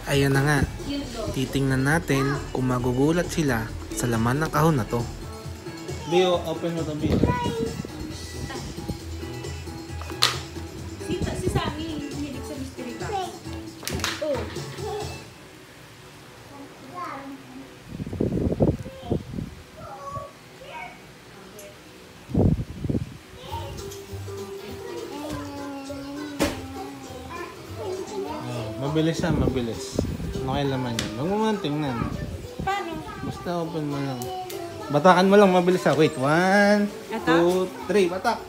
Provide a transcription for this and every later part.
Ayan na nga, titingnan natin kung magugulat sila sa laman ng kahon na to. Bio, open mo to, Bio. Si Sammy, hilig sa mystery box. Oh. Mabilis siya, mabilis. Ano kaya laman yan? Huwag mo muna tingnan. Paano? Basta open mo lang. Batakan mo lang, mabilis siya. Wait, 1, 2, 3, batak!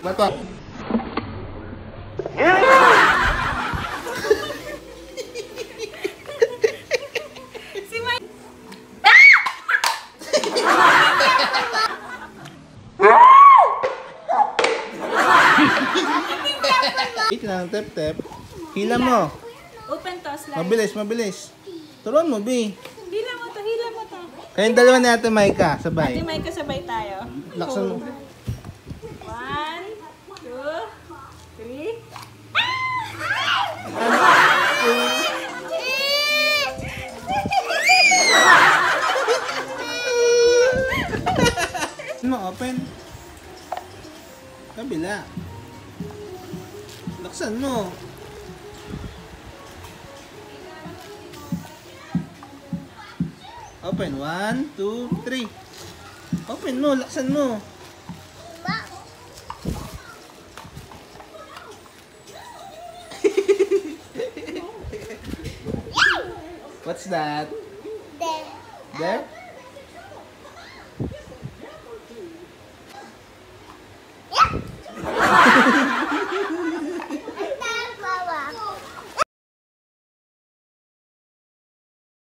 Batak! Si Mike! Wait lang, tep-tep. Hila mo. Open to, slide. Mabilis, mabilis. Turuan mo, B. Hila mo to, hila mo to. Kayong dalawa ni Ate Maika, Ate sabay. Mike, kasabay tayo. Laksan mo. 1, 2, 3. Ano, open? Kabila. Laksan mo. Open, 1, 2, 3. Open mo, laksan mo. What's that? There. There?